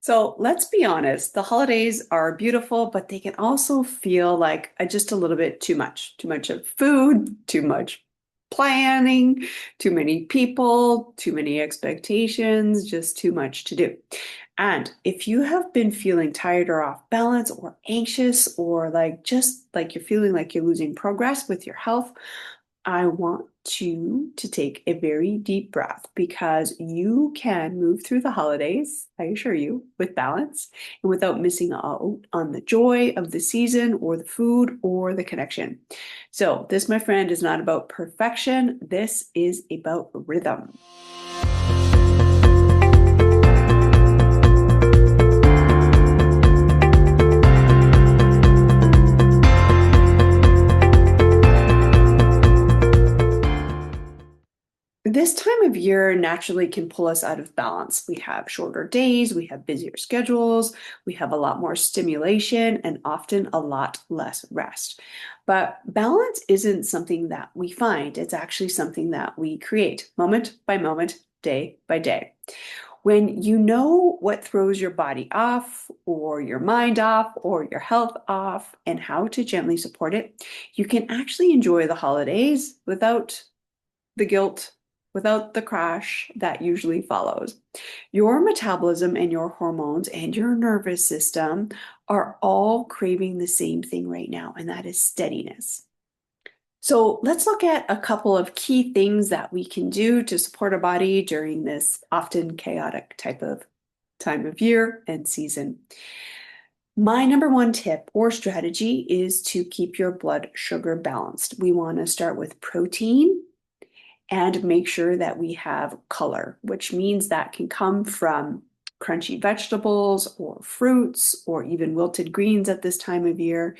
So let's be honest, the holidays are beautiful, but they can also feel like just a little bit too much. Too much of food, too much planning, too many people, too many expectations, just too much to do. And if you have been feeling tired or off balance or anxious or just like you're feeling like you're losing progress with your health, I want you to take a very deep breath because you can move through the holidays, I assure you, with balance and without missing out on the joy of the season or the food or the connection. So, this, my friend, is not about perfection. This is about rhythm. This time of year naturally can pull us out of balance. We have shorter days, we have busier schedules, we have a lot more stimulation, and often a lot less rest. But balance isn't something that we find, it's actually something that we create moment by moment, day by day. When you know what throws your body off, or your mind off, or your health off, and how to gently support it, you can actually enjoy the holidays without the guilt, without the crash that usually follows. Your metabolism and your hormones and your nervous system are all craving the same thing right now, and that is steadiness. So let's look at a couple of key things that we can do to support our body during this often chaotic type of time of year and season. My number one tip or strategy is to keep your blood sugar balanced. We want to start with protein and make sure that we have color, which means that can come from crunchy vegetables or fruits or even wilted greens at this time of year.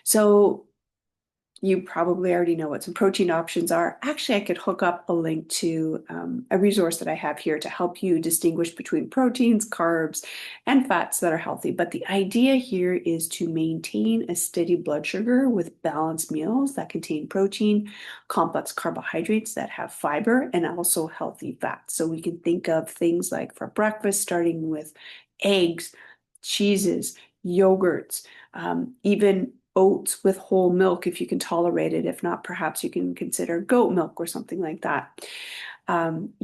So you probably already know what some protein options are. Actually, I could hook up a link to a resource that I have here to help you distinguish between proteins, carbs, and fats that are healthy. But the idea here is to maintain a steady blood sugar with balanced meals that contain protein, complex carbohydrates that have fiber, and also healthy fats. So we can think of things like for breakfast, starting with eggs, cheeses, yogurts, even oats with whole milk if you can tolerate it. If not, perhaps you can consider goat milk or something like that.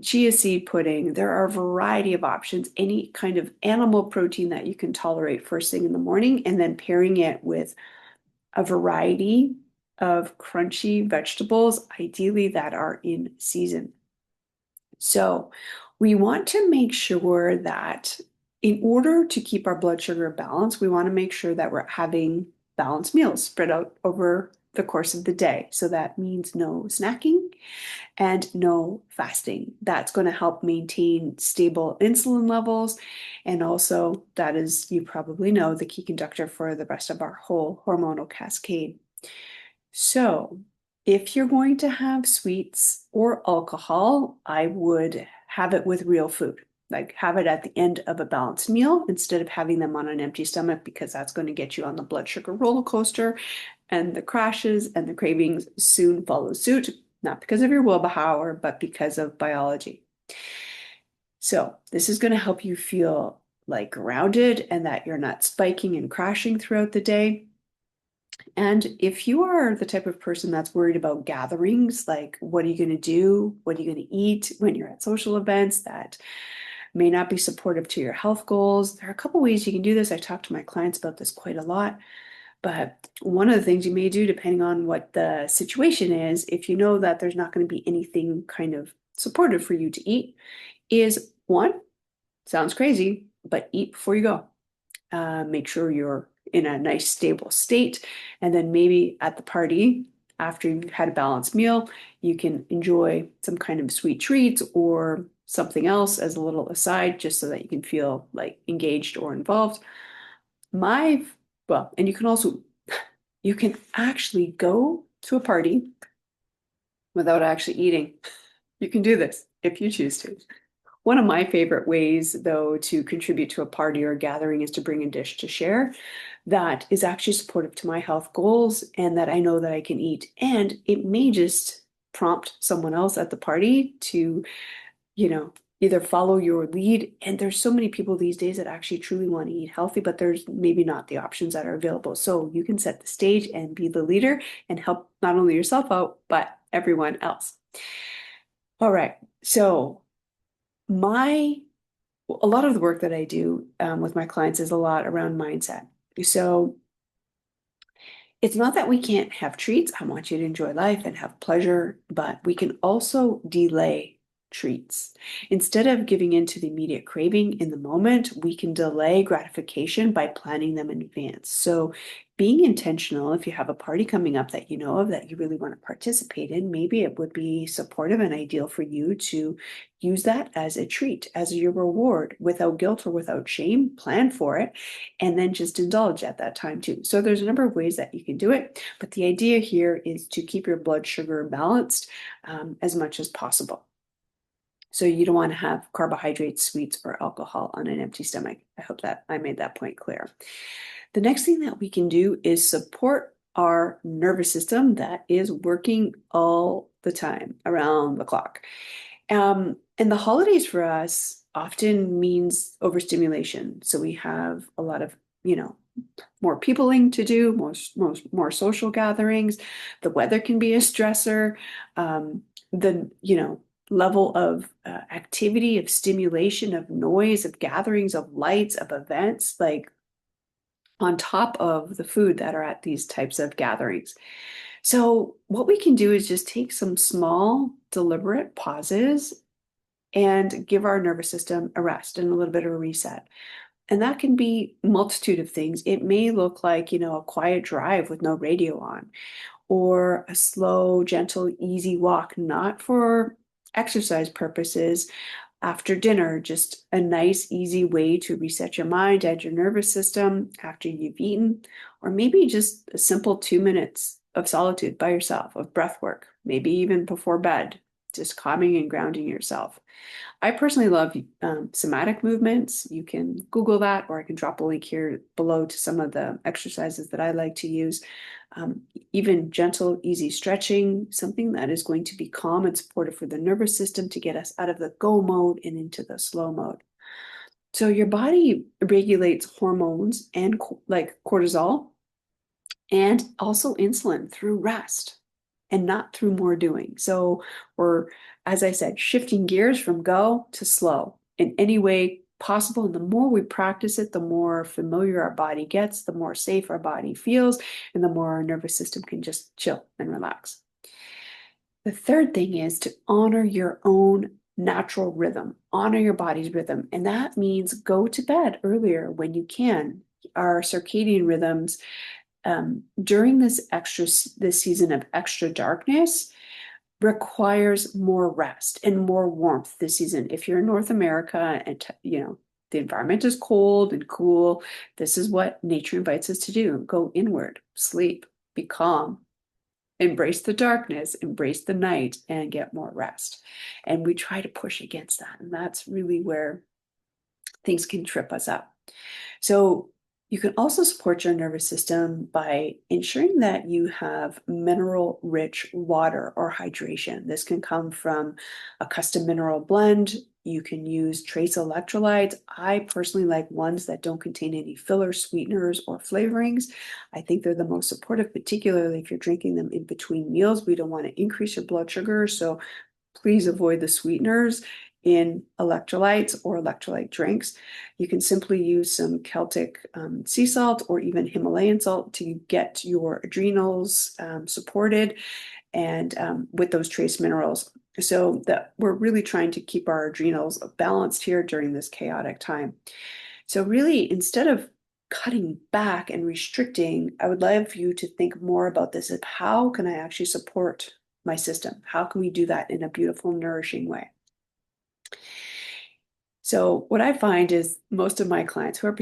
Chia seed pudding. There are a variety of options, any kind of animal protein that you can tolerate first thing in the morning, and then pairing it with a variety of crunchy vegetables, ideally that are in season. So we want to make sure that in order to keep our blood sugar balanced, we want to make sure that we're having balanced meals spread out over the course of the day. So that means no snacking and no fasting. That's going to help maintain stable insulin levels. And also, that is, you probably know, the key conductor for the rest of our whole hormonal cascade. So, if you're going to have sweets or alcohol, I would have it with real food. Like have it at the end of a balanced meal instead of having them on an empty stomach because that's going to get you on the blood sugar roller coaster and the crashes and the cravings soon follow suit, not because of your willpower, but because of biology. So, this is going to help you feel like grounded and that you're not spiking and crashing throughout the day. And if you are the type of person that's worried about gatherings, like what are you going to do? What are you going to eat when you're at social events that may not be supportive to your health goals? There are a couple ways you can do this. I talk to my clients about this quite a lot. But one of the things you may do, depending on what the situation is, if you know that there's not going to be anything kind of supportive for you to eat, is one, sounds crazy, but eat before you go. Make sure you're in a nice stable state. And then maybe at the party, after you've had a balanced meal, you can enjoy some kind of sweet treats or something else as a little aside, just so that you can feel like engaged or involved. My, well, and you can also, you can actually go to a party without actually eating. You can do this if you choose to. One of my favorite ways, though, to contribute to a party or a gathering is to bring a dish to share that is actually supportive to my health goals and that I know that I can eat. And it may just prompt someone else at the party to, you know, either follow your lead. And there's so many people these days that actually truly want to eat healthy, but there's maybe not the options that are available. So you can set the stage and be the leader and help not only yourself out, but everyone else. All right. So a lot of the work that I do with my clients is a lot around mindset. So it's not that we can't have treats. I want you to enjoy life and have pleasure, but we can also delay treats. Instead of giving in to the immediate craving in the moment, we can delay gratification by planning them in advance. So being intentional, if you have a party coming up that you know of that you really want to participate in, maybe it would be supportive and ideal for you to use that as a treat, as your reward, without guilt or without shame. Plan for it and then just indulge at that time too. So there's a number of ways that you can do it, but the idea here is to keep your blood sugar balanced as much as possible. So you don't want to have carbohydrates, sweets, or alcohol on an empty stomach. I hope that I made that point clear. The next thing that we can do is support our nervous system that is working all the time around the clock. And the holidays for us often means overstimulation. So we have a lot of, more peopling to do, more social gatherings. The weather can be a stressor. The level of activity, of stimulation, of noise, of gatherings, of lights, of events, like on top of the food that are at these types of gatherings. So what we can do is just take some small, deliberate pauses and give our nervous system a rest and a little bit of a reset. And that can be a multitude of things. It may look like, a quiet drive with no radio on, or a slow, gentle, easy walk, not for exercise purposes after dinner, just a nice, easy way to reset your mind and your nervous system after you've eaten, or maybe just a simple 2 minutes of solitude by yourself, of breath work, maybe even before bed, just calming and grounding yourself. I personally love somatic movements. You can Google that, or I can drop a link here below to some of the exercises that I like to use. Even gentle, easy stretching, something that is going to be calm and supportive for the nervous system to get us out of the go mode and into the slow mode. So your body regulates hormones and like cortisol and also insulin through rest and not through more doing. So we're, as I said, shifting gears from go to slow in any way possible. And the more we practice it, the more familiar our body gets, the more safe our body feels, and the more our nervous system can just chill and relax. The third thing is to honor your own natural rhythm, honor your body's rhythm. And that means go to bed earlier when you can. Our circadian rhythms during this season of extra darkness requires more rest and more warmth this season. If you're in North America and the environment is cold and cool, this is what nature invites us to do. Go inward, sleep, be calm, embrace the darkness, embrace the night, and get more rest. And we try to push against that. And that's really where things can trip us up. So you can also support your nervous system by ensuring that you have mineral-rich water or hydration. This can come from a custom mineral blend. You can use trace electrolytes. I personally like ones that don't contain any filler, sweeteners, or flavorings. I think they're the most supportive, particularly if you're drinking them in between meals. We don't want to increase your blood sugar, so please avoid the sweeteners in electrolytes or electrolyte drinks. You can simply use some Celtic sea salt or even Himalayan salt to get your adrenals supported and with those trace minerals. So that we're really trying to keep our adrenals balanced here during this chaotic time. So really, instead of cutting back and restricting, I would love you to think more about this. How can I actually support my system? How can we do that in a beautiful, nourishing way? So what I find is most of my clients, who are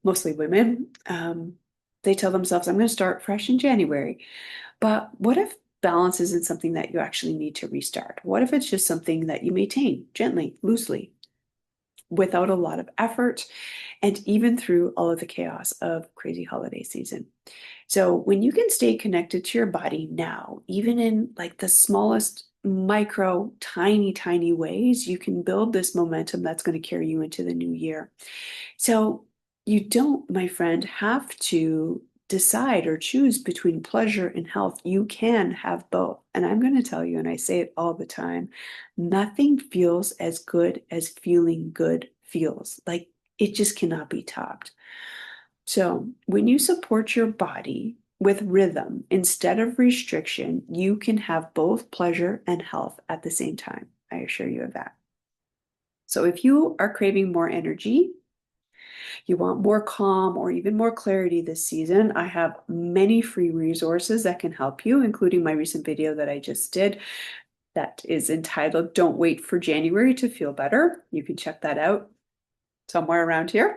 mostly women, they tell themselves, I'm going to start fresh in January. But what if balance isn't something that you actually need to restart? What if it's just something that you maintain gently, loosely, without a lot of effort, and even through all of the chaos of crazy holiday season? So when you can stay connected to your body now, even in like the smallest micro, tiny, tiny ways, you can build this momentum that's going to carry you into the new year. So you don't, my friend, have to decide or choose between pleasure and health. You can have both. And I'm going to tell you, and I say it all the time, nothing feels as good as feeling good feels. Like it just cannot be topped. So when you support your body with rhythm instead of restriction, you can have both pleasure and health at the same time. I assure you of that. So if you are craving more energy, you want more calm or even more clarity this season, I have many free resources that can help you, including my recent video that I just did that is entitled Don't Wait for January to Feel Better. You can check that out somewhere around here.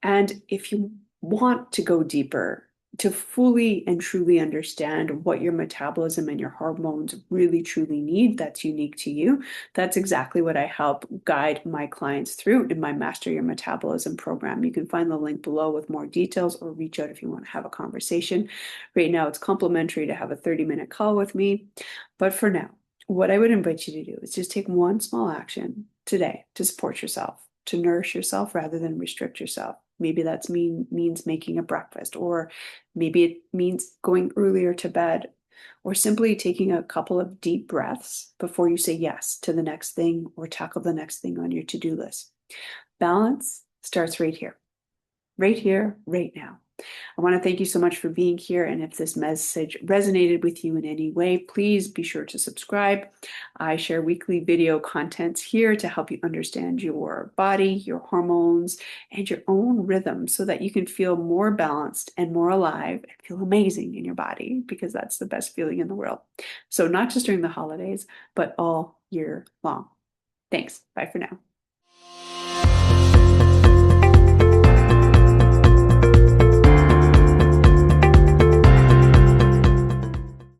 And if you want to go deeper, to fully and truly understand what your metabolism and your hormones really truly need, that's unique to you. That's exactly what I help guide my clients through in my Master Your Metabolism program. You can find the link below with more details or reach out if you want to have a conversation. Right now, it's complimentary to have a 30-minute call with me. But for now, what I would invite you to do is just take one small action today to support yourself, to nourish yourself rather than restrict yourself. Maybe that's means making a breakfast, or maybe it means going earlier to bed, or simply taking a couple of deep breaths before you say yes to the next thing or tackle the next thing on your to-do list. Balance starts right here, right now. I want to thank you so much for being here. And if this message resonated with you in any way, please be sure to subscribe. I share weekly video contents here to help you understand your body, your hormones, and your own rhythm so that you can feel more balanced and more alive and feel amazing in your body, because that's the best feeling in the world. So not just during the holidays, but all year long. Thanks. Bye for now.